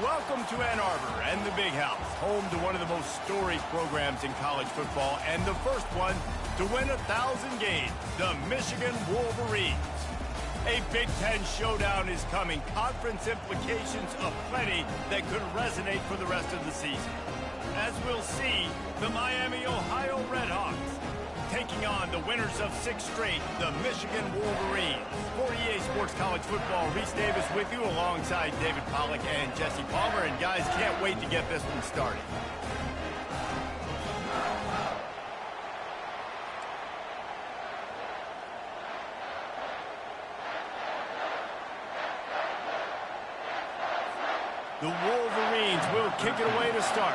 Welcome to Ann Arbor and the Big House, home to one of the most storied programs in college football and the first one to win 1,000 games, the Michigan Wolverines. A Big Ten showdown is coming, conference implications aplenty that could resonate for the rest of the season. As we'll see, the Miami, Ohio Redhawks taking on the winners of 6 straight, the Michigan Wolverines. For EA Sports College Football, Reese Davis with you alongside David Pollack and Jesse Palmer. And guys, can't wait to get this one started. The Wolverines will kick it away to start.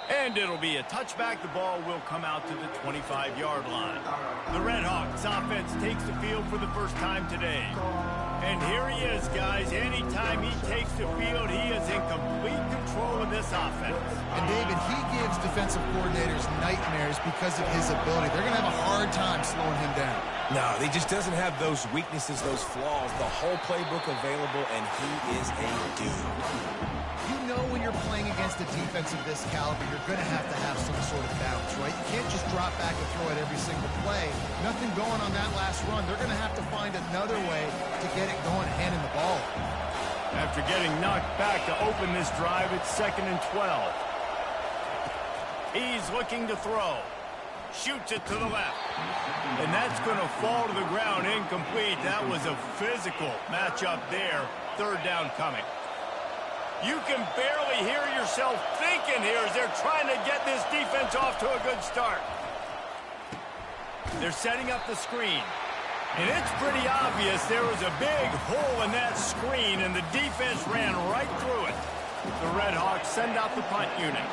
And it'll be a touchback. The ball will come out to the 25-yard line. The Redhawks offense takes the field for the first time today. And here he is, guys. Anytime he takes the field, he is in complete control of this offense. And David, he gives defensive coordinators nightmares because of his ability. They're going to have a hard time slowing him down. No, he just doesn't have those weaknesses, those flaws. The whole playbook available, and he is a dude. You know when you're playing against a defense of this caliber, you're going to have some sort of balance, right? You can't just drop back and throw it every single play. Nothing going on that last run. They're going to have to find another way to get it going, handing the ball. After getting knocked back to open this drive, it's 2nd and 12. He's looking to throw. Shoots it to the left. And that's going to fall to the ground incomplete. That was a physical matchup there. 3rd down coming. You can barely hear yourself thinking here as they're trying to get this defense off to a good start. They're setting up the screen. And it's pretty obvious there was a big hole in that screen, and the defense ran right through it. The Redhawks send out the punt unit.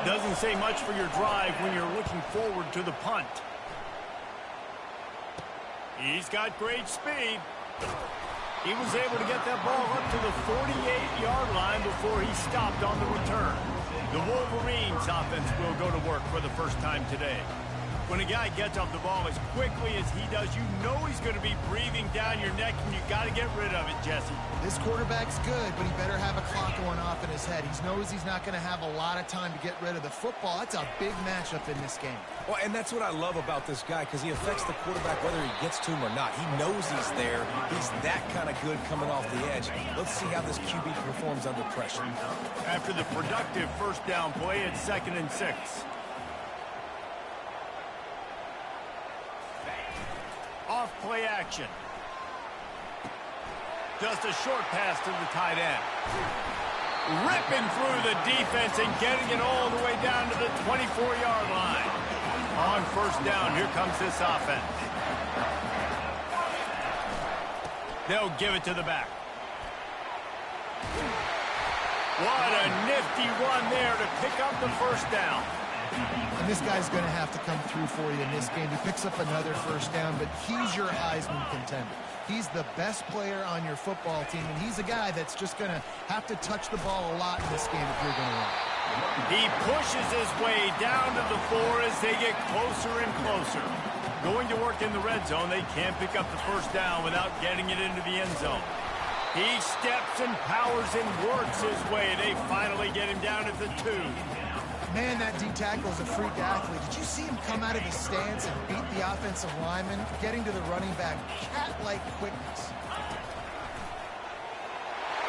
Doesn't say much for your drive when you're looking forward to the punt. He's got great speed. He was able to get that ball up to the 48-yard line before he stopped on the return. The Wolverines offense will go to work for the first time today. When a guy gets off the ball as quickly as he does, you know he's going to be breathing down your neck, and you got to get rid of it, Jesse. This quarterback's good, but he better have a clock going off in his head. He knows he's not going to have a lot of time to get rid of the football. That's a big matchup in this game. Well, and that's what I love about this guy, because he affects the quarterback whether he gets to him or not. He knows he's there. He's that kind of good coming off the edge. Let's see how this QB performs under pressure. After the productive first down play, it's 2nd and 6. Off play action. Just a short pass to the tight end. Ripping through the defense and getting it all the way down to the 24-yard line. On 1st down, here comes this offense. They'll give it to the back. What a nifty run there to pick up the 1st down. And this guy's going to have to come through for you in this game. He picks up another 1st down, but he's your Heisman contender. He's the best player on your football team, and he's a guy that's just going to have to touch the ball a lot in this game if you're going to win. He pushes his way down to the 4 as they get closer and closer. Going to work in the red zone, they can't pick up the 1st down without getting it into the end zone. He steps and powers and works his way. They finally get him down at the 2. Man, that D-tackle is a freak athlete. Did you see him come out of his stance and beat the offensive lineman, getting to the running back? Cat-like quickness.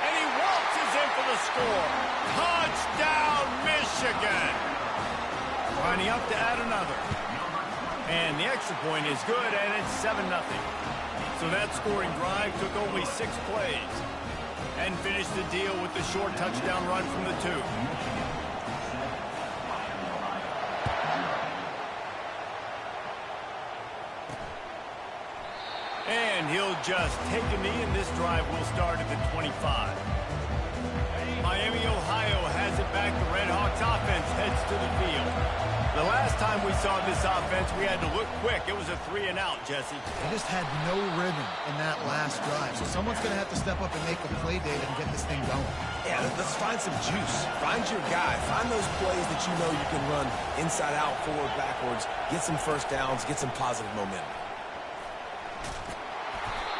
And he waltzes in for the score. Touchdown, Michigan! Lining up to add another. And the extra point is good, and it's 7-0. So that scoring drive took only 6 plays. And finished the deal with the short touchdown run from the 2. And he'll just take a knee, and this drive will start at the 25. Miami, Ohio has it back. The Redhawks offense heads to the field. The last time we saw this offense, we had to look quick. It was a 3-and-out, Jesse. They just had no rhythm in that last drive. So someone's going to have to step up and make a play, David, and get this thing going. Yeah, let's find some juice. Find your guy. Find those plays that you know you can run inside out, forward, backwards. Get some first downs. Get some positive momentum.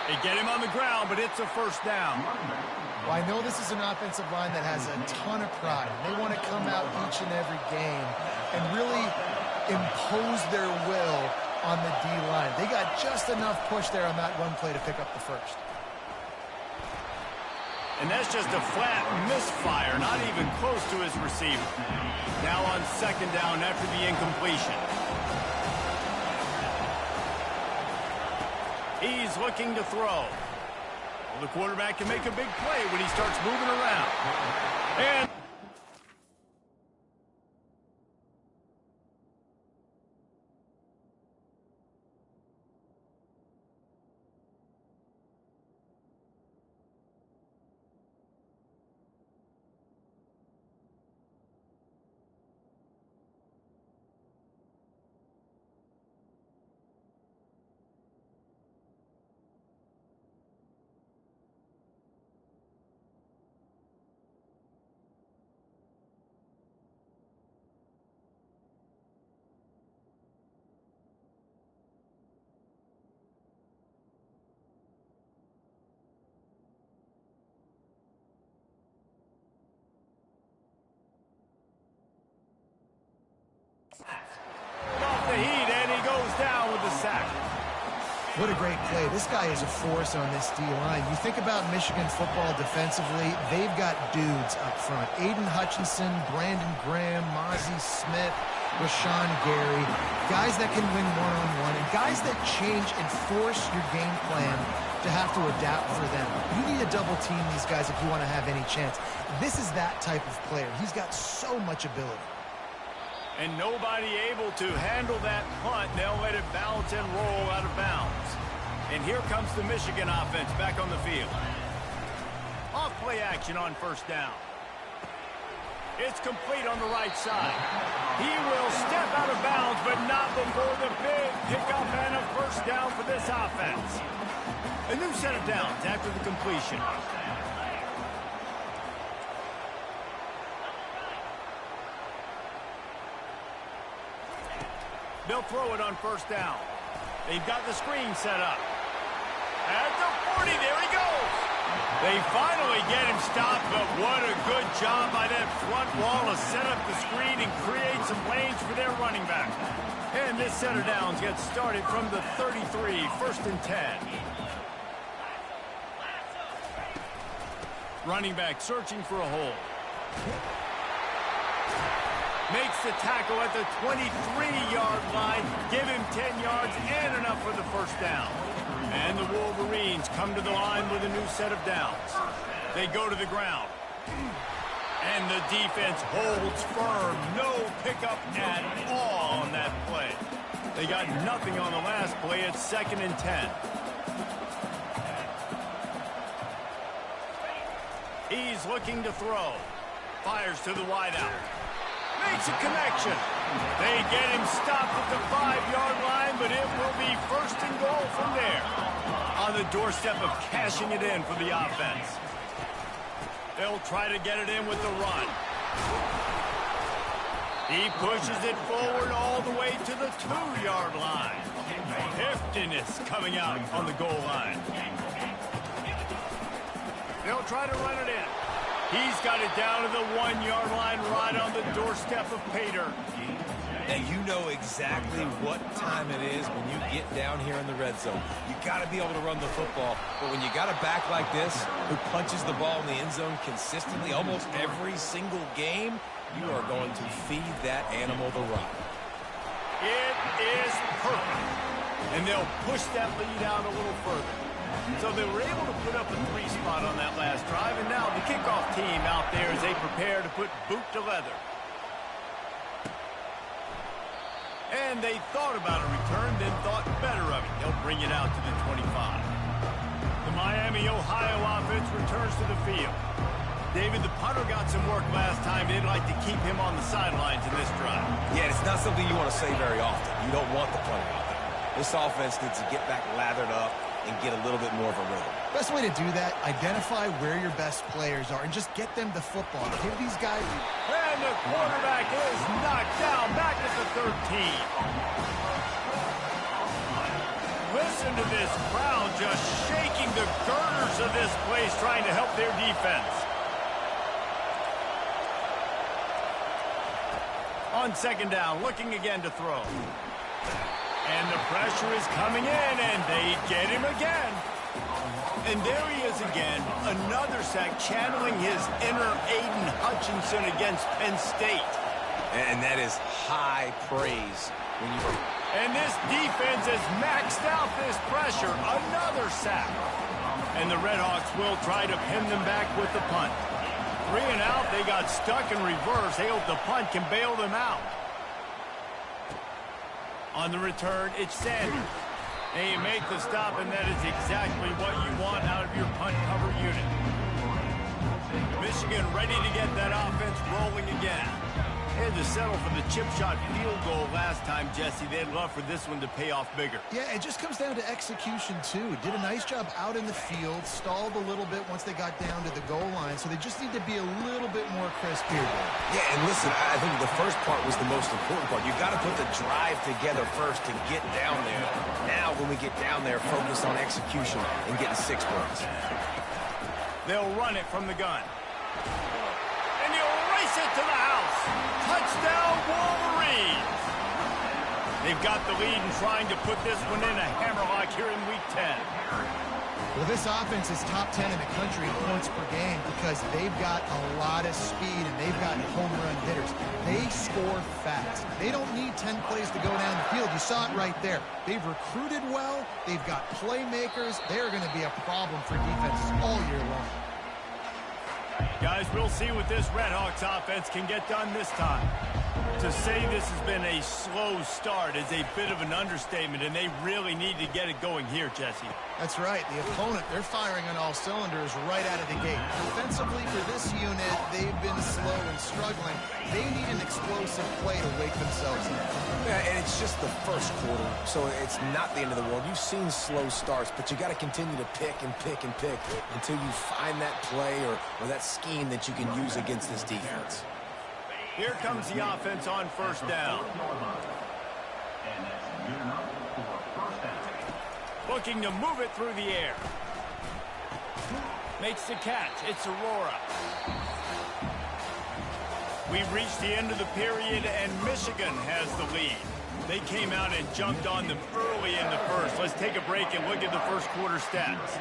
They get him on the ground, but it's a first down. Well, I know this is an offensive line that has a ton of pride. They want to come out each and every game and really impose their will on the D-line. They got just enough push there on that one play to pick up the first. And that's just a flat misfire, not even close to his receiver. Now on second down after the incompletion. He's looking to throw. Well, the quarterback can make a big play when he starts moving around. And off the heat, and he goes down with the sack. What a great play. This guy is a force on this D-line. You think about Michigan football defensively, they've got dudes up front. Aiden Hutchinson, Brandon Graham, Mozzie Smith, Rashawn Gary, guys that can win one-on-one, and guys that change and force your game plan to have to adapt for them. You need to double team these guys if you want to have any chance. This is that type of player. He's got so much ability. And nobody able to handle that punt. They'll let it bounce and roll out of bounds. And here comes the Michigan offense back on the field. Off play action on first down. It's complete on the right side. He will step out of bounds, but not before the big pickup and a first down for this offense. A new set of downs after the completion. They'll throw it on first down. They've got the screen set up. At the 40, there he goes. They finally get him stopped, but what a good job by that front wall to set up the screen and create some lanes for their running back. And this set of downs gets started from the 33, first and 10. Running back searching for a hole. Makes the tackle at the 23-yard line. Give him 10 yards and enough for the first down. And the Wolverines come to the line with a new set of downs. They go to the ground. And the defense holds firm. No pickup at all on that play. They got nothing on the last play. It's second and 10. He's looking to throw. Fires to the wideout. Makes a connection. They get him stopped at the 5-yard line, but it will be first and goal from there. On the doorstep of cashing it in for the offense. They'll try to get it in with the run. He pushes it forward all the way to the 2-yard line. Heftiness coming out on the goal line. They'll try to run it in. He's got it down to the 1-yard line right on the doorstep of Pater. And you know exactly what time it is when you get down here in the red zone. You got to be able to run the football. But when you got a back like this who punches the ball in the end zone consistently almost every single game, you are going to feed that animal the rock. It is perfect. And they'll push that lead out a little further. So they were able to put up a 3 spot on that last drive, and now the kickoff team out there as they prepare to put boot to leather. And they thought about a return, then thought better of it. They'll bring it out to the 25. The Miami, Ohio offense returns to the field. David, the punter got some work last time. They'd like to keep him on the sidelines in this drive. Yeah, it's not something you want to say very often. You don't want the punter out there. This offense needs to get back lathered up and get a little bit more of a rhythm. Best way to do that, identify where your best players are and just get them the football. Give these guys... And the quarterback is knocked down back at the 13. Listen to this crowd just shaking the girders of this place trying to help their defense. On second down, looking again to throw. And the pressure is coming in, and they get him again. And there he is again, another sack, channeling his inner Aiden Hutchinson against Penn State. And that is high praise. And this defense has maxed out this pressure. Another sack. And the Redhawks will try to pin them back with the punt. 3 and out, they got stuck in reverse. They hope the punt can bail them out. On the return, it's Sanders. And you make the stop, and that is exactly what you want out of your punt cover unit. Michigan ready to get that offense rolling again. They had to settle for the chip shot field goal last time, Jesse. They'd love for this one to pay off bigger. Yeah, it just comes down to execution, too. Did a nice job out in the field, stalled a little bit once they got down to the goal line, so they just need to be a little bit more crisp here. Yeah, and listen, I think the first part was the most important part. You've got to put the drive together first to get down there. Now, when we get down there, focus on execution and getting 6 points. They'll run it from the gun. And he'll race it to the house. Touchdown, Wolverines! They've got the lead and trying to put this one in a hammerlock here in Week 10. Well, this offense is top 10 in the country in points per game because they've got a lot of speed and they've got home run hitters. They score fast. They don't need 10 plays to go down the field. You saw it right there. They've recruited well. They've got playmakers. They're going to be a problem for defenses all year long. Guys, we'll see what this Redhawks offense can get done this time. To say this has been a slow start is a bit of an understatement, and they really need to get it going here, Jesse. That's right. The opponent, they're firing on all cylinders right out of the gate. Defensively for this unit, they've been slow and struggling. They need an explosive play to wake themselves up. Yeah, and it's just the first quarter, so it's not the end of the world. You've seen slow starts, but you got to continue to pick and pick and pick until you find that play or that scheme that you can use against this defense. Here comes the offense on first down. Looking to move it through the air. Makes the catch. It's Aurora. We've reached the end of the period, and Michigan has the lead. They came out and jumped on them early in the first. Let's take a break and look at the first quarter stats.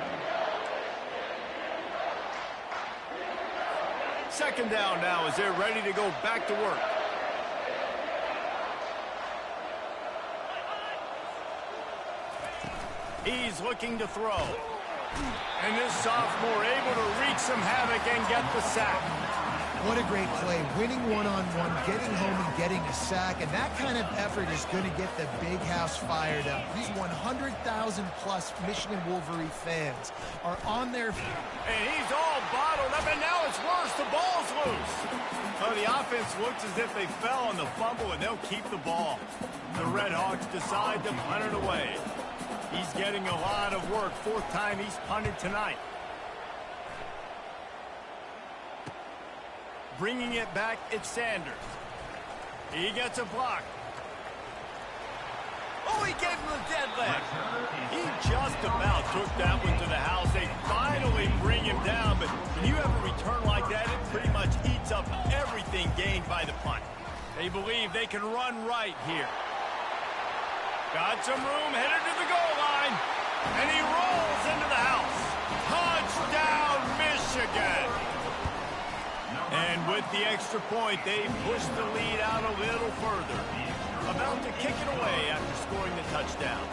Second down now as they're ready to go back to work. He's looking to throw. And this sophomore able to wreak some havoc and get the sack. What a great play. Winning one-on-one, getting home and getting a sack. And that kind of effort is going to get the big house fired up. These 100,000-plus Michigan Wolverine fans are on their... And he's all bottled up, and now it's worse. The ball's loose. So the offense looks as if they fell on the fumble, and they'll keep the ball. The Redhawks decide to punt it away. He's getting a lot of work. 4th time he's punted tonight. Bringing it back, it's Sanders. He gets a block. Oh, he gave him a dead leg. He just about took that one to the house. They finally bring him down, but when you have a return like that, it pretty much eats up everything gained by the punt. They believe they can run right here. Got some room, headed to the goal line, and he rolls into the house. Touchdown, Michigan! And with the extra point, they push the lead out a little further. About to kick it away after scoring the touchdown.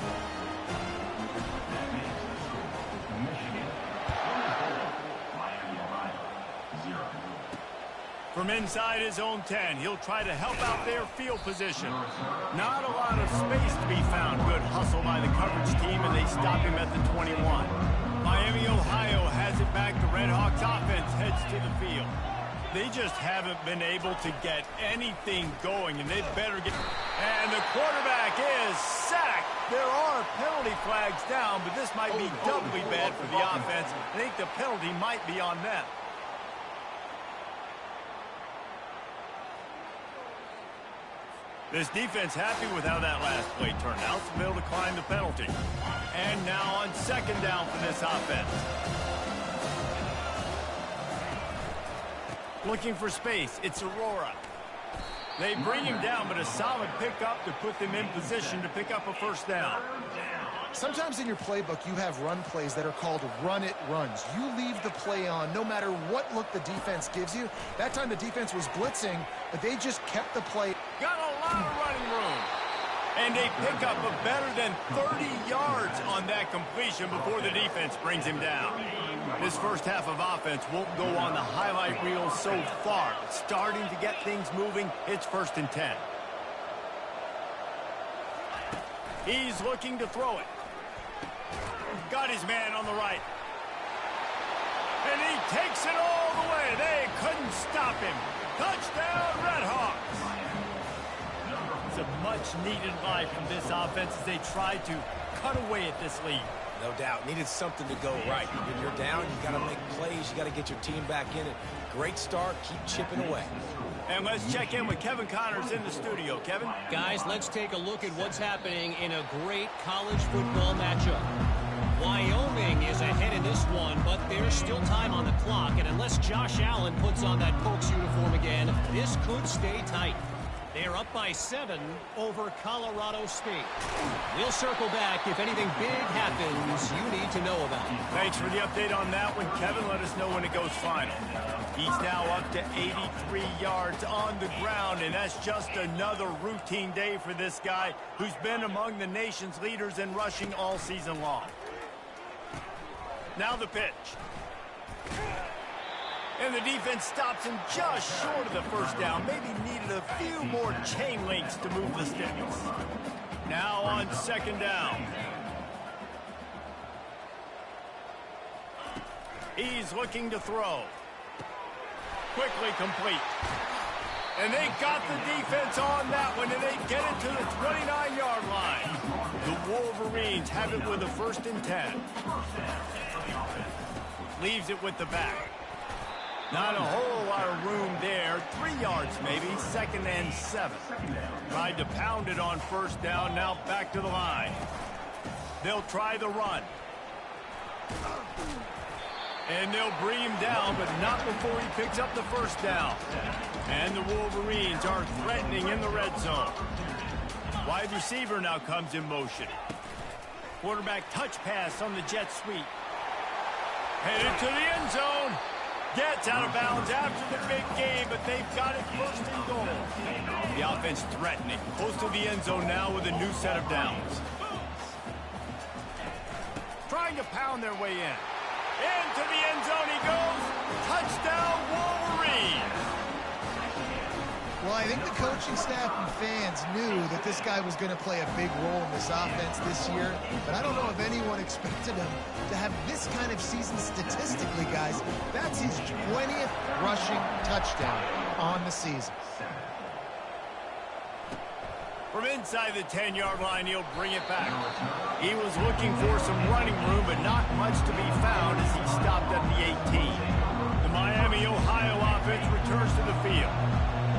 From inside his own 10, he'll try to help out their field position. Not a lot of space to be found. Good hustle by the coverage team, and they stop him at the 21. Miami, Ohio has it back. The Redhawks offense heads to the field. They just haven't been able to get anything going, and they better get... And the quarterback is sacked. There are penalty flags down, but this might be doubly bad for the offense. I think the penalty might be on them. This defense happy with how that last play turned out, so they'll decline the penalty. And now on second down for this offense. Looking for space, it's Aurora. They bring him down, but a solid pickup to put them in position to pick up a first down. Sometimes in your playbook, you have run plays that are called run-it runs. You leave the play on no matter what look the defense gives you. That time the defense was blitzing, but they just kept the play. Got a lot of running room. And a pickup of better than 30 yards on that completion before the defense brings him down. This first half of offense won't go on the highlight reel so far. Starting to get things moving, it's 1st and 10. He's looking to throw it. Got his man on the right. And he takes it all the way. They couldn't stop him. Touchdown, Redhawks. It's a much-needed life from this offense as they try to cut away at this lead. No doubt. Needed something to go right. When you're down, you got to make plays. You got to get your team back in it. Great start. Keep chipping away. And let's check in with Kevin Connors in the studio. Kevin? Guys, let's take a look at what's happening in a great college football matchup. Wyoming is ahead in this one, but there's still time on the clock. And unless Josh Allen puts on that Pokes uniform again, this could stay tight. They're up by 7 over Colorado State. We'll circle back if anything big happens you need to know about. Thanks for the update on that one, Kevin. Let us know when it goes final. He's now up to 83 yards on the ground, and that's just another routine day for this guy who's been among the nation's leaders in rushing all season long. Now the pitch. And the defense stops him just short of the first down. Maybe needed a few more chain links to move the sticks. Now on 2nd down. He's looking to throw. Quickly complete. And they got the defense on that one, and they get it to the 29-yard line. The Wolverines have it with a 1st and 10. Leaves it with the back. Not a whole lot of room there. 3 yards maybe. 2nd and 7. Tried to pound it on 1st down. Now back to the line. They'll try the run. And they'll bring him down, but not before he picks up the 1st down. And the Wolverines are threatening in the red zone. Wide receiver now comes in motion. Quarterback touch pass on the jet sweep. Headed to the end zone. Gets out of bounds after the big game, but they've got it 1st and goal. The offense threatening. Close to the end zone now with a new set of downs. Trying to pound their way in. Into the end zone he goes. Touchdown, Wolverines. Well, I think the coaching staff and fans knew that this guy was going to play a big role in this offense this year, but I don't know if anyone expected him to have this kind of season statistically, guys. That's his 20th rushing touchdown on the season. From inside the 10-yard line, he'll bring it back. He was looking for some running room, but not much to be found as he stopped at the 18. The Miami, Ohio offense returns to the field.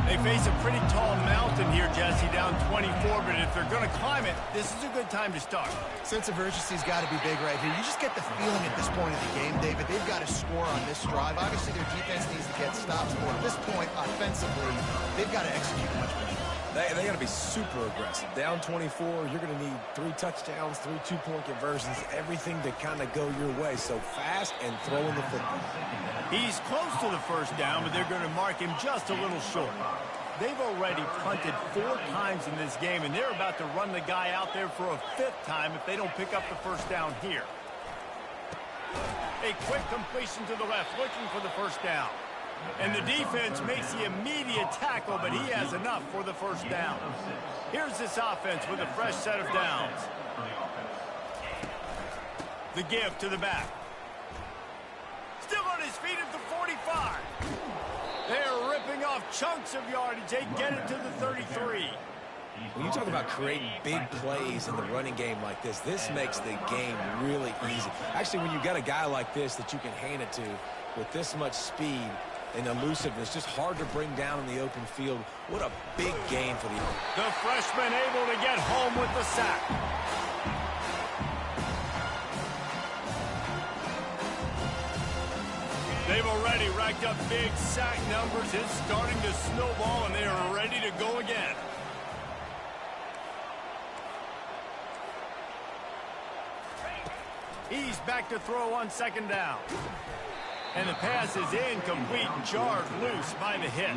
They face a pretty tall mountain here, Jesse, down 24, but if they're going to climb it, this is a good time to start. Sense of urgency's got to be big right here. You just get the feeling at this point of the game, David, they've got to score on this drive. Obviously, their defense needs to get stops, but at this point, offensively, they've got to execute much better. They got to be super aggressive. Down 24, you're going to need 3 touchdowns, 3 two-point conversions, everything to kind of go your way. So fast and throwing the football. He's close to the 1st down, but they're going to mark him just a little short. They've already punted 4 times in this game, and they're about to run the guy out there for a 5th time if they don't pick up the 1st down here. A quick completion to the left, looking for the 1st down. And the defense makes the immediate tackle, but he has enough for the 1st down. Here's this offense with a fresh set of downs. The give to the back. on his feet at the 45. They're ripping off chunks of yardage. They get it to the 33. When you talk about creating big plays in the running game like this makes the game really easy. Actually, when you got a guy like this that you can hand it to with this much speed and elusiveness, just hard to bring down in the open field. What a big game for the freshman able to get home with the sack. They've already racked up big sack numbers. It's starting to snowball, and they are ready to go again. He's back to throw on second down. And the pass is incomplete and jarred loose by the hit.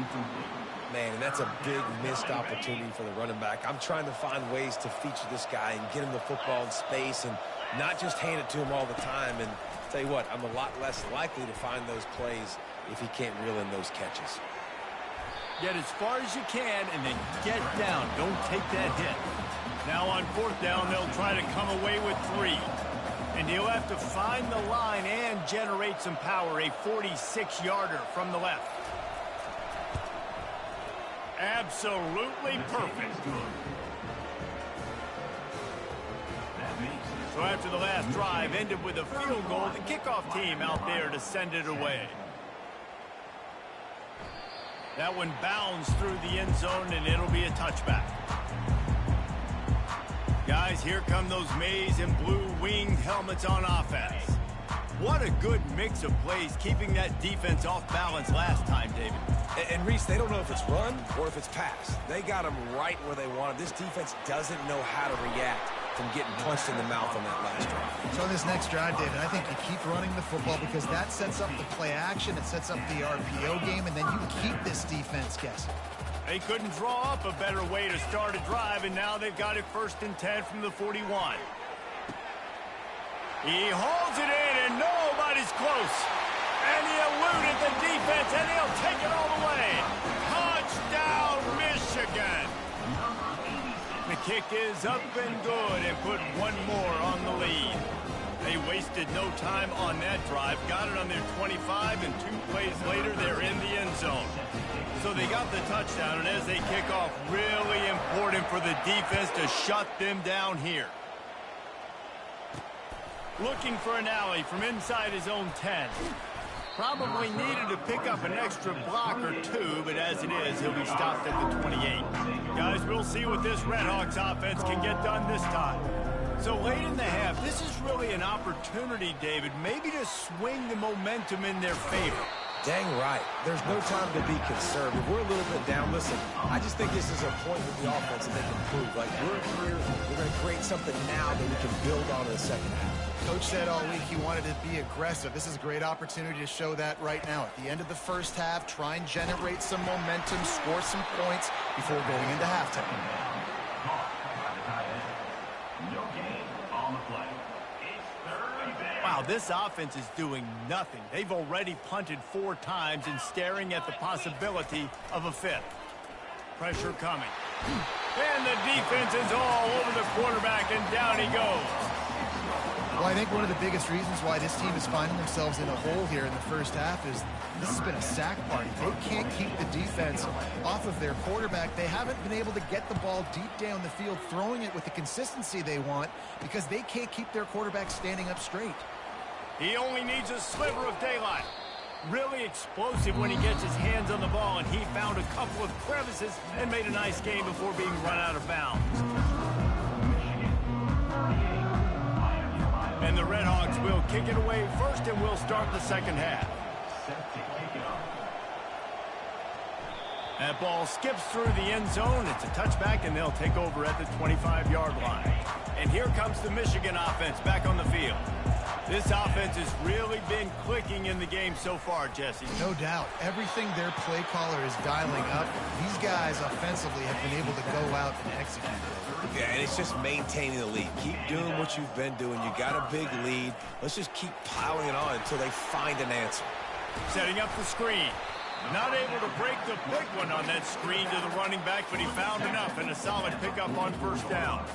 Man, and that's a big missed opportunity for the running back. I'm trying to find ways to feature this guy and get him the football in space and not just hand it to him all the time. And tell you what, I'm a lot less likely to find those plays if he can't reel in those catches. Get as far as you can and then get down. Don't take that hit. Now on fourth down, they'll try to come away with 3. And he'll have to find the line and generate some power. A 46-yarder from the left. Absolutely perfect. So after the last drive ended with a field goal, the kickoff team out there to send it away. That one bounds through the end zone, and it'll be a touchback. Guys, here come those maize and blue winged helmets on offense. What a good mix of plays, keeping that defense off balance last time, David. And Reese, they don't know if it's run or if it's pass. They got them right where they want them. This defense doesn't know how to react from getting punched in the mouth on that last drive. So this next drive, David, I think you keep running the football because that sets up the play action, it sets up the RPO game, and then you keep this defense guessing. They couldn't draw up a better way to start a drive, and now they've got it 1st and 10 from the 41. He holds it in, and nobody's close. And he eluded the defense, and he'll take it all the way. Touchdown, Michigan. The kick is up and good and put one more on the lead. They wasted no time on that drive, got it on their 25, and 2 plays later, they're in the end zone. So they got the touchdown, and as they kick off, really important for the defense to shut them down here. Looking for an alley from inside his own 10. Probably needed to pick up an extra block or 2, but as it is, he'll be stopped at the 28. Guys, we'll see what this Redhawks offense can get done this time. So late in the half, this is really an opportunity, David, maybe to swing the momentum in their favor. Dang right. There's no time to be concerned. If we're a little bit down, listen, I just think this is a point with the offense that they can prove. Like, we're here, we're going to create something now that we can build on in the second half. Coach said all week he wanted to be aggressive. This is a great opportunity to show that right now. At the end of the first half, try and generate some momentum, score some points before going into halftime. Wow, this offense is doing nothing. They've already punted 4 times and staring at the possibility of a 5th. Pressure coming. And the defense is all over the quarterback, and down he goes. Well, I think one of the biggest reasons why this team is finding themselves in a hole here in the first half is this has been a sack party. They can't keep the defense off of their quarterback. They haven't been able to get the ball deep down the field, throwing it with the consistency they want because they can't keep their quarterback standing up straight. He only needs a sliver of daylight. Really explosive when he gets his hands on the ball, and he found a couple of crevices and made a nice game before being run out of bounds. And the Redhawks will kick it away first, and we'll start the second half. That ball skips through the end zone. It's a touchback, and they'll take over at the 25-yard line. And here comes the Michigan offense back on the field. This offense has really been clicking in the game so far, Jesse. No doubt. Everything their play caller is dialing up, these guys offensively have been able to go out and execute. Yeah, and it's just maintaining the lead. Keep doing what you've been doing. You got a big lead. Let's just keep piling it on until they find an answer. Setting up the screen. Not able to break the big one on that screen to the running back, but he found enough and a solid pickup on first down.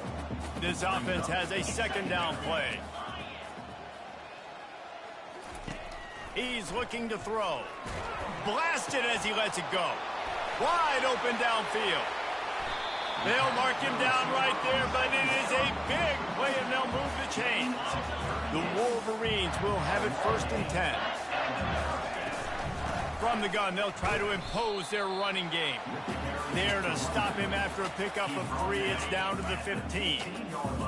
This offense has a second down play. He's looking to throw. Blasted as he lets it go. Wide open downfield. They'll mark him down right there, but it is a big play, and they'll move the chains. The Wolverines will have it 1st and 10. From the gun, they'll try to impose their running game. There to stop him after a pickup of 3. It's down to the 15.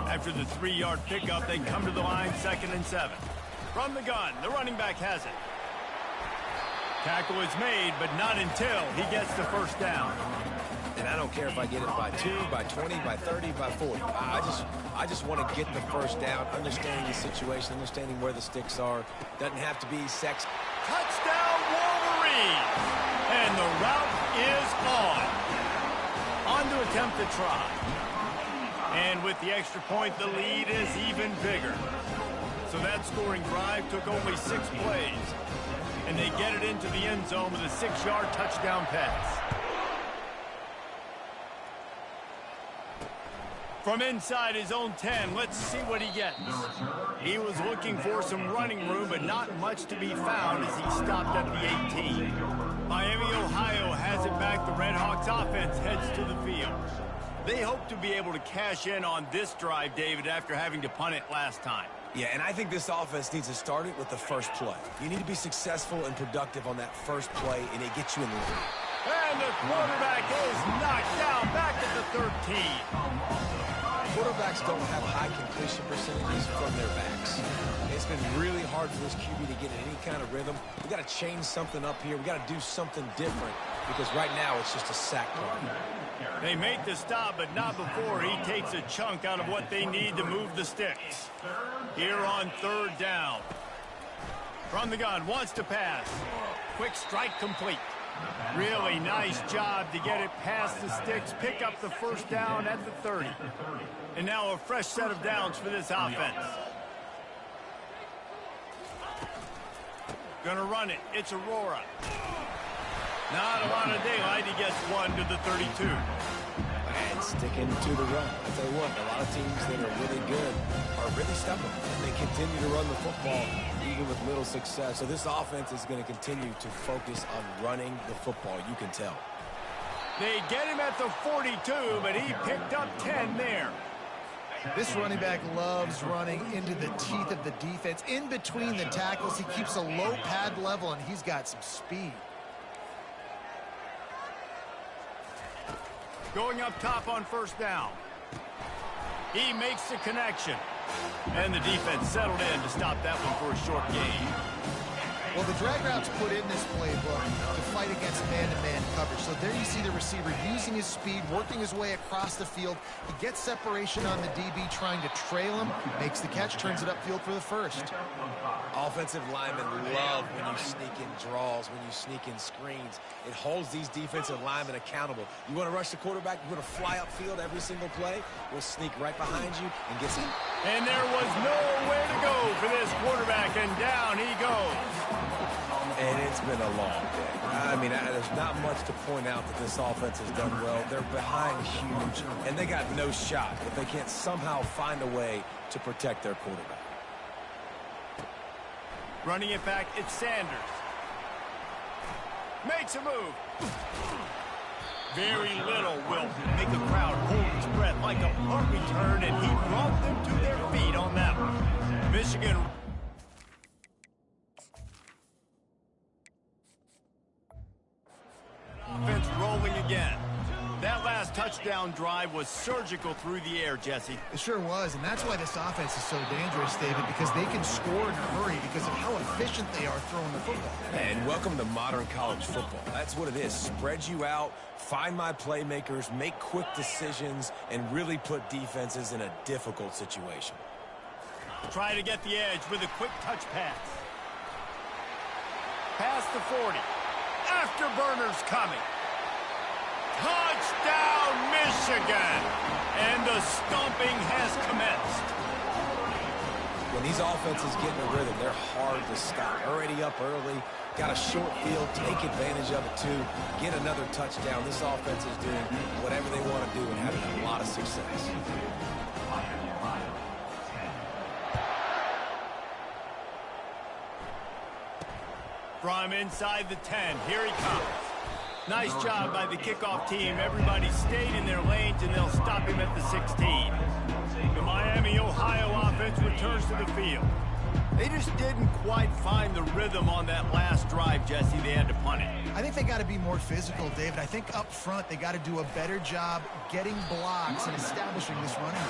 After the 3-yard pickup, they come to the line 2nd and 7. From the gun, the running back has it. Tackle is made, but not until he gets the 1st down. And I don't care if I get it by 2, by 20, by 30, by 40. I just want to get the 1st down, understanding the situation, understanding where the sticks are. Doesn't have to be sex. Touchdown, Wolverines! And the route is on. On to attempt the try. And with the extra point, the lead is even bigger. So that scoring drive took only 6 plays. And they get it into the end zone with a 6-yard touchdown pass. From inside his own 10, let's see what he gets. He was looking for some running room, but not much to be found as he stopped at the 18. Miami, Ohio has it back. The Redhawks offense heads to the field. They hope to be able to cash in on this drive, David, after having to punt it last time. Yeah, and I think this offense needs to start it with the 1st play. You need to be successful and productive on that 1st play, and it gets you in the lead. And the quarterback is knocked down back at the 13. Quarterbacks don't have high completion percentages from their backs. It's been really hard for this QB to get in any kind of rhythm. We got to change something up here. We got to do something different because right now it's just a sack target. They make the stop, but not before he takes a chunk out of what they need to move the sticks. Here on 3rd down. From the gun, wants to pass. Quick strike complete. Really nice job to get it past the sticks, pick up the 1st down at the 30. And now a fresh set of downs for this offense. Gonna run it. It's Aurora. Not a lot of daylight. He gets 1 to the 32. And sticking to the run. I'll tell you what, a lot of teams that are really good are really stubborn. And they continue to run the football even with little success. So this offense is going to continue to focus on running the football. You can tell. They get him at the 42, but he picked up 10 there. This running back loves running into the teeth of the defense. In between the tackles, he keeps a low pad level, and he's got some speed. Going up top on 1st down. He makes the connection. And the defense settled in to stop that one for a short gain. Well, the drag route's put in this playbook to fight against man-to-man coverage. So there you see the receiver using his speed, working his way across the field. He gets separation on the DB, trying to trail him, makes the catch, turns it upfield for the 1st. Offensive linemen love when you sneak in draws, when you sneak in screens. It holds these defensive linemen accountable. You want to rush the quarterback, you want to fly upfield every single play, we'll sneak right behind you and get some. And there was nowhere to go for this quarterback, and down he goes. And it's been a long day. I mean, there's not much to point out that this offense has done well. They're behind huge, and they got no shot if they can't somehow find a way to protect their quarterback. Running it back, it's Sanders. Makes a move. Very little will make the crowd hold its breath like a punt return, and he brought them to their feet on that one. Michigan. Offense rolling again. That last touchdown drive was surgical through the air, Jesse. It sure was, and that's why this offense is so dangerous, David, because they can score in a hurry because of how efficient they are throwing the football. And welcome to modern college football. That's what it is. Spread you out, find my playmakers, make quick decisions, and really put defenses in a difficult situation. Try to get the edge with a quick touch pass. Past the 40. Afterburners coming. Touchdown, Michigan! And the stomping has commenced. When these offenses get in a rhythm, they're hard to stop. Already up early, got a short field, take advantage of it too, get another touchdown. This offense is doing whatever they want to do and having a lot of success. From inside the 10, here he comes. Nice job by the kickoff team. Everybody stayed in their lanes, and they'll stop him at the 16. The Miami, Ohio offense returns to the field. They just didn't quite find the rhythm on that last drive, Jesse. They had to punt it. I think they got to be more physical, David. I think up front they got to do a better job getting blocks and establishing this running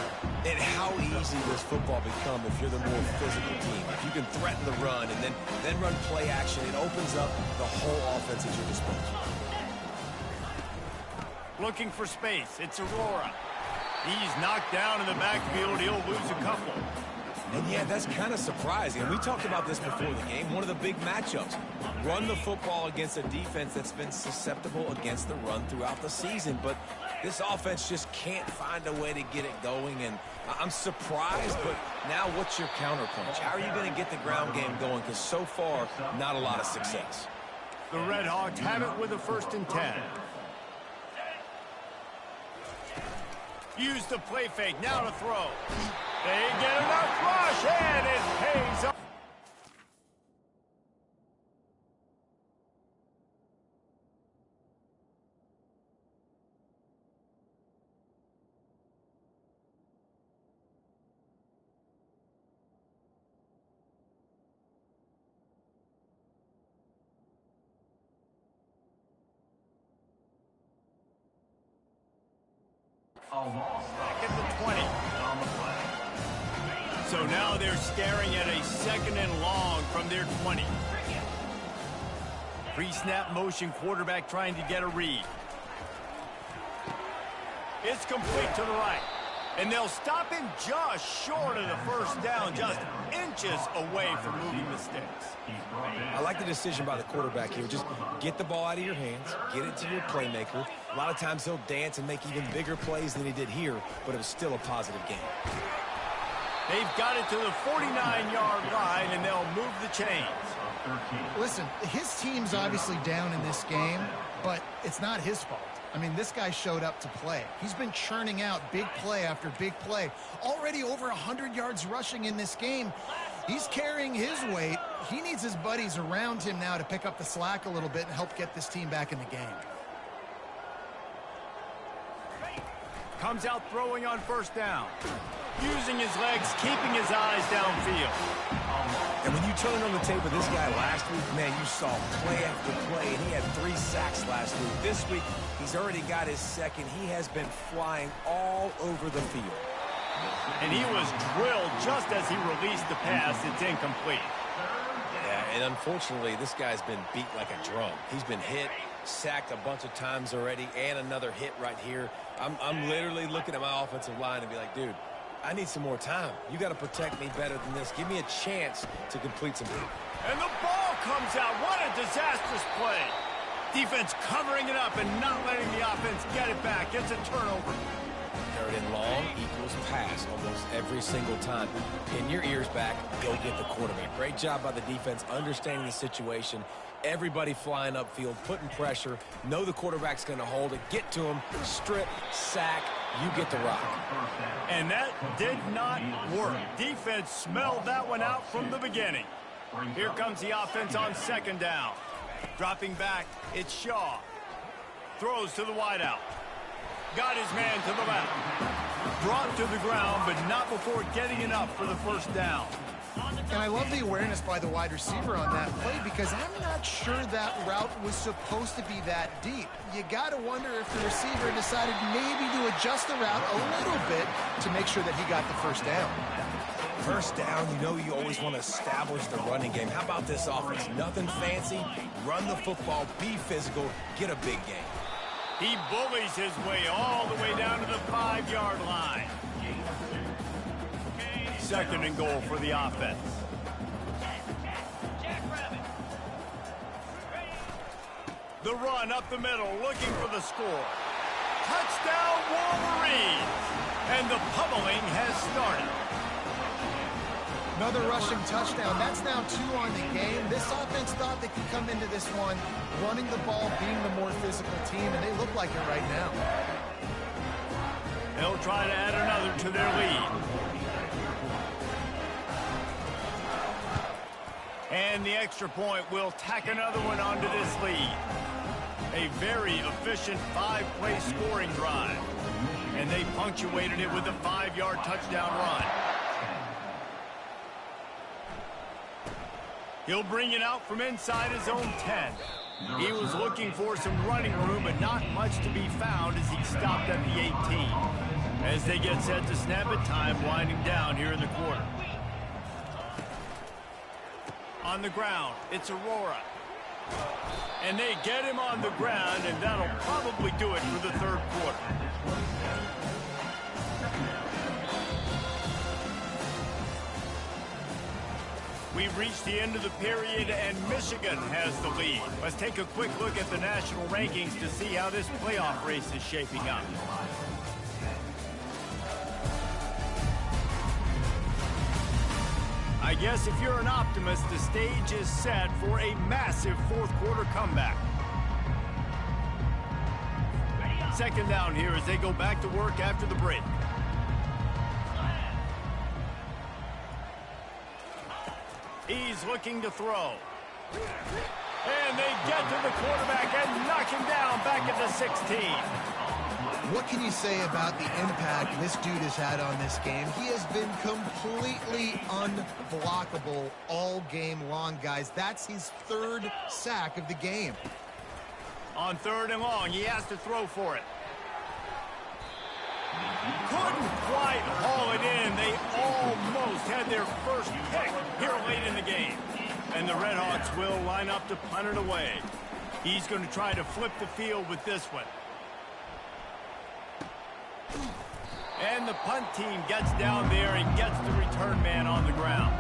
game. And how easy does football become if you're the more physical team? If you can threaten the run and then run play action, it opens up the whole offense at your disposal. Looking for space. It's Aurora. He's knocked down in the backfield. He'll lose a couple. And yeah, that's kind of surprising. And we talked about this before the game. One of the big matchups. Run the football against a defense that's been susceptible against the run throughout the season. But this offense just can't find a way to get it going. And I'm surprised, but now what's your counterpunch? How are you going to get the ground game going? Because so far, not a lot of success. The Redhawks have it with a 1st and 10. Use the play fake. Now to throw. They get enough rush, and it pays off. Back at the 20. So now they're staring at a 2nd and long from their 20. Pre-snap motion, quarterback trying to get a read. It's complete to the right. And they'll stop him just short of the 1st down, just inches away from moving the sticks. I like the decision by the quarterback here. Just get the ball out of your hands, get it to your playmaker. A lot of times he'll dance and make even bigger plays than he did here, but it was still a positive game. They've got it to the 49-yard line, and they'll move the chains. Listen, his team's obviously down in this game, but it's not his fault. I mean, this guy showed up to play. He's been churning out big play after big play. Already over 100 yards rushing in this game. He's carrying his weight. He needs his buddies around him now to pick up the slack a little bit and help get this team back in the game. Comes out throwing on 1st down. Using his legs, keeping his eyes downfield. And when you turn on the tape of this guy last week, man, you saw play after play, and he had 3 sacks last week. This week, he's already got his 2nd. He has been flying all over the field. And he was drilled just as he released the pass. It's incomplete. Yeah, and unfortunately, this guy's been beat like a drum. He's been hit, sacked a bunch of times already, and another hit right here. I'm literally looking at my offensive line and be like, dude, I need some more time. You got to protect me better than this. Give me a chance to complete some. And the ball comes out. What a disastrous play. Defense covering it up and not letting the offense get it back. It's a turnover. 3rd and long equals pass almost every single time. Pin your ears back. Go get the quarterback. Great job by the defense understanding the situation. Everybody flying upfield, putting pressure. Know the quarterback's going to hold it. Get to him. Strip, sack. You get the rock. And that did not work. Defense smelled that one out from the beginning. Here comes the offense on 2nd down. Dropping back, it's Shaw. Throws to the wideout. Got his man to the left. Brought to the ground, but not before getting enough for the 1st down. And I love the awareness by the wide receiver on that play because I'm not sure that route was supposed to be that deep. You got to wonder if the receiver decided maybe to adjust the route a little bit to make sure that he got the 1st down. 1st down, you know you always want to establish the running game. How about this offense? Nothing fancy. Run the football, be physical, get a big game. He bullies his way all the way down to the 5-yard line. 2nd and goal for the offense. The run up the middle, looking for the score. Touchdown, Wolverines! And the pummeling has started. Another rushing touchdown. That's now 2 on the game. This offense thought they could come into this one running the ball, being the more physical team, and they look like it right now. They'll try to add another to their lead. And the extra point will tack another one onto this lead. A very efficient 5-play scoring drive. And they punctuated it with a 5-yard touchdown run. He'll bring it out from inside his own 10. He was looking for some running room, but not much to be found as he stopped at the 18. As they get set to snap it, time winding down here in the quarter. On the ground, it's Aurora. And they get him on the ground, and that'll probably do it for the third quarter. We've reached the end of the period, and Michigan has the lead. Let's take a quick look at the national rankings to see how this playoff race is shaping up. I guess if you're an optimist, the stage is set for a massive fourth quarter comeback. Second down here as they go back to work after the break. He's looking to throw. And they get to the quarterback and knock him down back at the 16. What can you say about the impact this dude has had on this game? He has been completely unblockable all game long, guys. That's his third sack of the game. On third and long, he has to throw for it. Couldn't quite haul it in. They almost had their first pick here late in the game. And the Redhawks will line up to punt it away. He's going to try to flip the field with this one. And the punt team gets down there and gets the return man on the ground.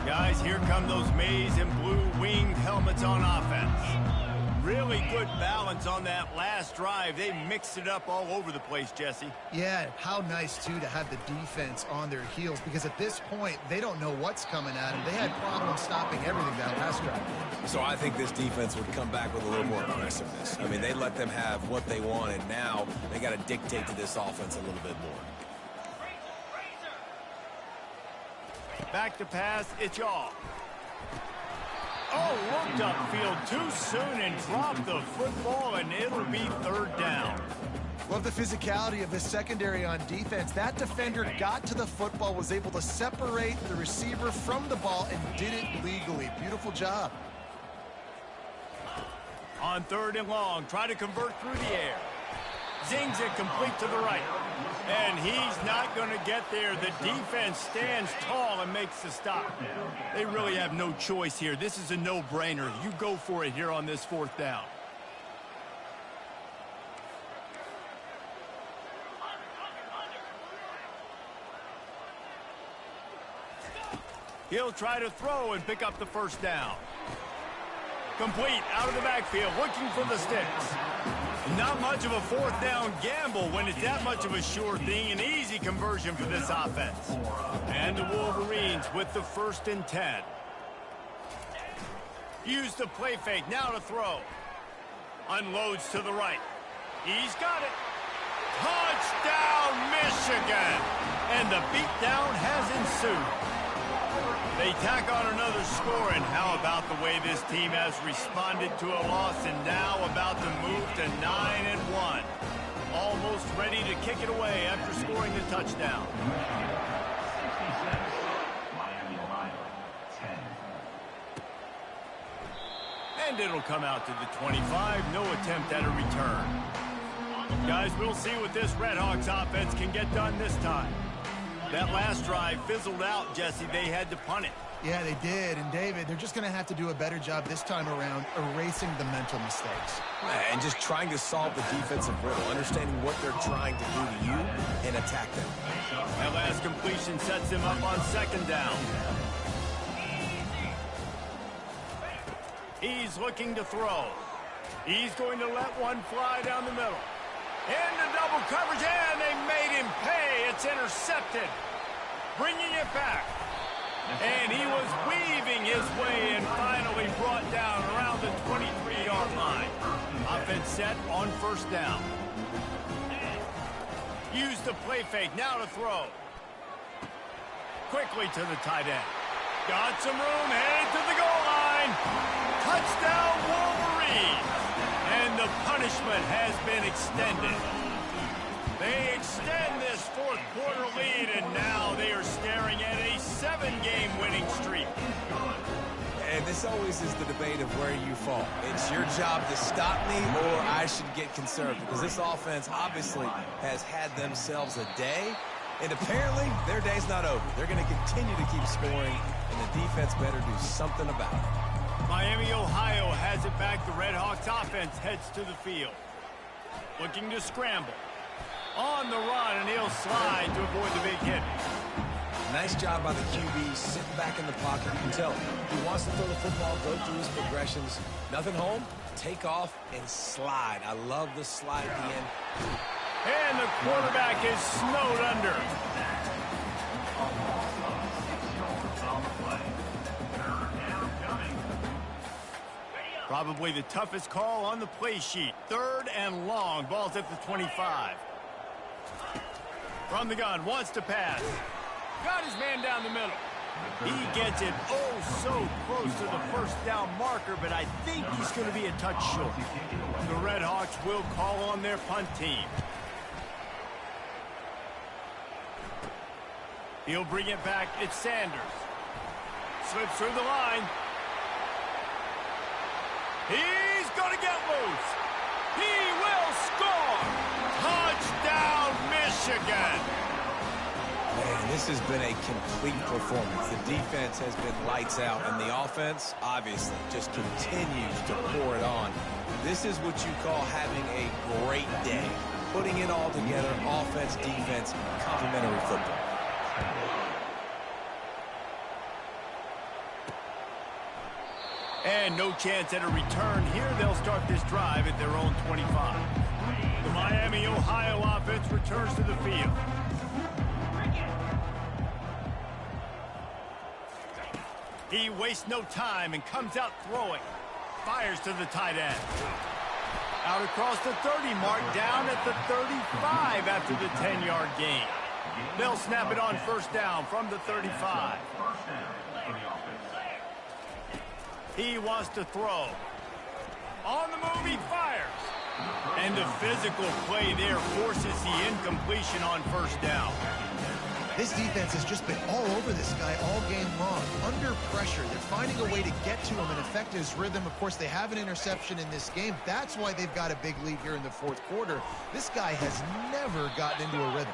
Guys, here come those maize and blue winged helmets on offense. Really good balance on that last drive. They mixed it up all over the place, Jesse. Yeah, how nice, too, to have the defense on their heels, because at this point, they don't know what's coming at them. They had problems stopping everything that last drive. So I think this defense would come back with a little more aggressiveness. I mean, they let them have what they wanted. Now they got to dictate to this offense a little bit more. Back to pass, it's y'all. Oh, looked upfield too soon and dropped the football, and it'll be third down. Love the physicality of the secondary on defense. That defender got to the football, was able to separate the receiver from the ball, and did it legally. Beautiful job. On third and long, try to convert through the air. Zings it complete to the right. And he's not going to get there. The defense stands tall and makes the stop. They really have no choice here. This is a no-brainer. You go for it here on this fourth down. He'll try to throw and pick up the first down. Complete out of the backfield, looking for the sticks. Not much of a fourth down gamble when it's that much of a sure thing. An easy conversion for this offense. And the Wolverines with the 1st and 10. Use the play fake, now to throw. Unloads to the right. He's got it. Touchdown, Michigan! And the beatdown has ensued. They tack on another score, and how about the way this team has responded to a loss and now about to move to 9-1. Almost ready to kick it away after scoring the touchdown. And it'll come out to the 25. No attempt at a return. Guys, we'll see what this Redhawks offense can get done this time. That last drive fizzled out, Jesse. They had to punt it. Yeah, they did. And, David, they're just going to have to do a better job this time around erasing the mental mistakes. And just trying to solve the defensive riddle, understanding what they're trying to do to you and attack them. That last completion sets them up on second down. He's looking to throw. He's going to let one fly down the middle. Into double coverage, and they made him pay. It's intercepted. Bringing it back. And he was weaving his way and finally brought down around the 23-yard line. Offense set on first down. Use the play fake, now to throw. Quickly to the tight end. Got some room, headed to the goal line. Touchdown, Wolverines. And the punishment has been extended. They extend this fourth quarter lead, and now they are staring at a 7-game winning streak. And this always is the debate of where you fall. It's your job to stop me, or I should get conservative, because this offense obviously has had themselves a day, and apparently their day's not over. They're going to continue to keep scoring, and the defense better do something about it. Miami, Ohio has it back. The Redhawks offense heads to the field. Looking to scramble. On the run, and he'll slide to avoid the big hit. Nice job by the QB, sitting back in the pocket. You can tell he wants to throw the football, go through his progressions. Nothing home, take off, and slide. I love the slide at the end. And the quarterback is snowed under. Probably the toughest call on the play sheet. 3rd and long. Ball's at the 25. From the gun, wants to pass. Got his man down the middle. He gets it so close to the first down marker, but I think he's going to be a touch short. The Redhawks will call on their punt team. He'll bring it back. It's Sanders. Slips through the line. He's going to get loose. He will score. Touchdown, Michigan. Man, this has been a complete performance. The defense has been lights out, and the offense, obviously, just continues to pour it on. This is what you call having a great day. Putting it all together, offense, defense, complementary football. And no chance at a return here. They'll start this drive at their own 25. The Miami, Ohio offense returns to the field. He wastes no time and comes out throwing. Fires to the tight end. Out across the 30 mark, down at the 35 after the 10-yard gain. They'll snap it on first down from the 35. He wants to throw. On the move, he fires. And the physical play there forces the incompletion on first down. This defense has just been all over this guy all game long. Under pressure, they're finding a way to get to him and affect his rhythm. Of course, they have an interception in this game. That's why they've got a big lead here in the fourth quarter. This guy has never gotten into a rhythm.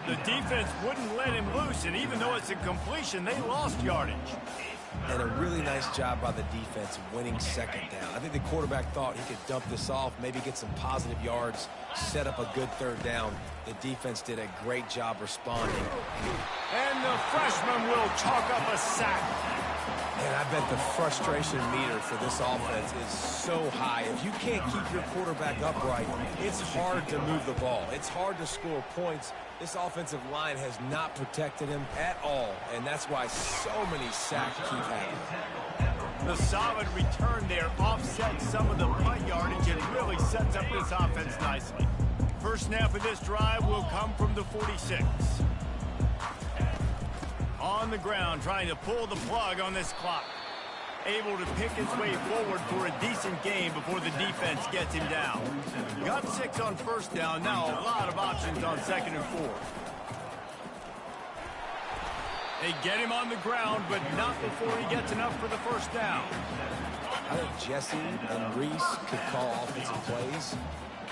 The defense wouldn't let him loose, and even though it's a completion, they lost yardage. And a really nice job by the defense winning second down. I think the quarterback thought he could dump this off, maybe get some positive yards, set up a good third down. The defense did a great job responding. And the freshman will chalk up a sack. And I bet the frustration meter for this offense is so high. If you can't keep your quarterback upright, it's hard to move the ball. It's hard to score points. This offensive line has not protected him at all, and that's why so many sacks keep happening. The solid return there offsets some of the punt yardage and really sets up this offense nicely. First snap of this drive will come from the 46. On the ground, trying to pull the plug on this clock. Able to pick his way forward for a decent game before the defense gets him down. Got 6 on first down, now a lot of options on 2nd and 4. They get him on the ground, but not before he gets enough for the first down. I think Jesse and Reese could call offensive plays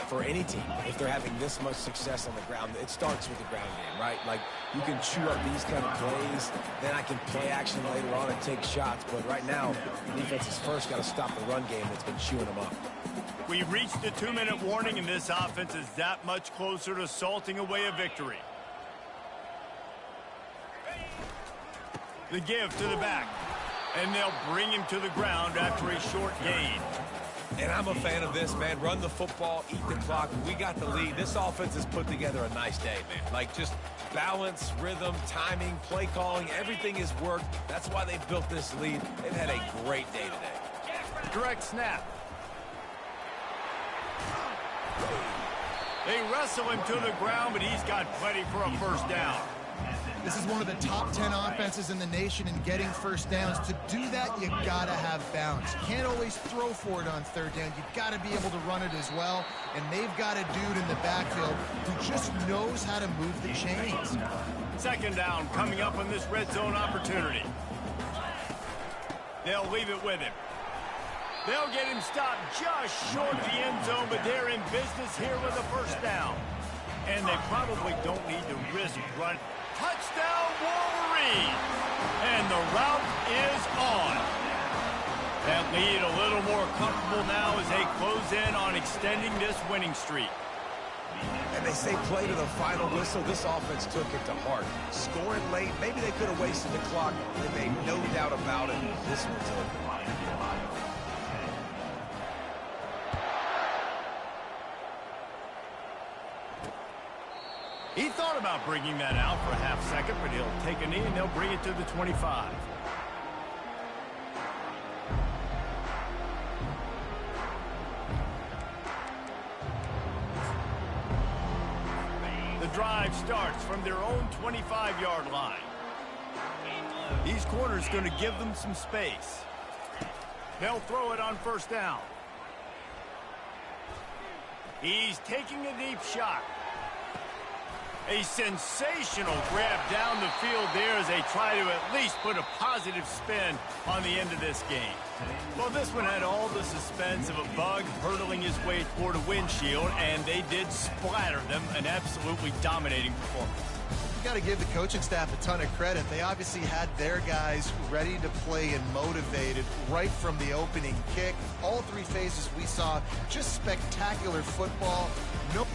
for any team. If they're having this much success on the ground, it starts with the ground game, right? Like, you can chew up these kind of plays, then I can play action later on and take shots. But right now, the defense has first got to stop the run game that's been chewing them up. We reached the 2-minute warning, and this offense is that much closer to salting away a victory. The give to the back, and they'll bring him to the ground after a short gain. And I'm a fan of this, man. Run the football, eat the clock. We got the lead. This offense has put together a nice day, man. Like, just balance, rhythm, timing, play calling, everything has worked. That's why they built this lead. They've had a great day today. Direct snap. They wrestle him to the ground, but he's got plenty for a first down. This is one of the top 10 offenses in the nation in getting first downs. To do that, you got to have balance. You can't always throw for it on third down. You got to be able to run it as well. And they've got a dude in the backfield who just knows how to move the chains. Second down coming up on this red zone opportunity. They'll leave it with him. They'll get him stopped just short of the end zone, but they're in business here with a first down. And they probably don't need to risk run. Touchdown, Wolverines! And the route is on. That lead a little more comfortable now as they close in on extending this winning streak. And they say play to the final whistle. This offense took it to heart. Scoring late, maybe they could have wasted the clock. They made no doubt about it. This one's over. He thought about bringing that out for a half second, but he'll take a knee and they'll bring it to the 25. The drive starts from their own 25-yard line. These corners going to give them some space. They'll throw it on first down. He's taking a deep shot. A sensational grab down the field there as they try to at least put a positive spin on the end of this game. Well, this one had all the suspense of a bug hurtling his way toward a windshield, and they did splatter them. An absolutely dominating performance. You got to give the coaching staff a ton of credit. They obviously had their guys ready to play and motivated right from the opening kick. All three phases we saw just spectacular football. No